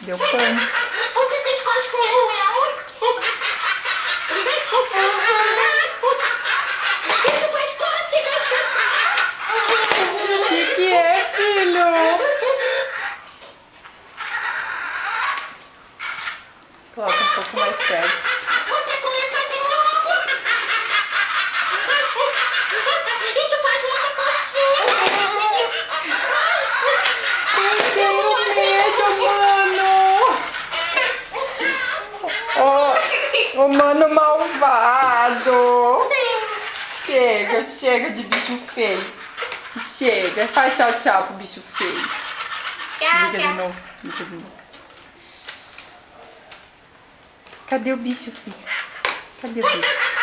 Deu pano. Que é, filho? Coloca um pouco mais perto. Eu tenho medo, mano. Ô, mano malvado. Chega de bicho feio. Chega. Faz tchau pro bicho feio. Tchau, Liga de novo. Cadê o bicho, filho? Cadê o bicho?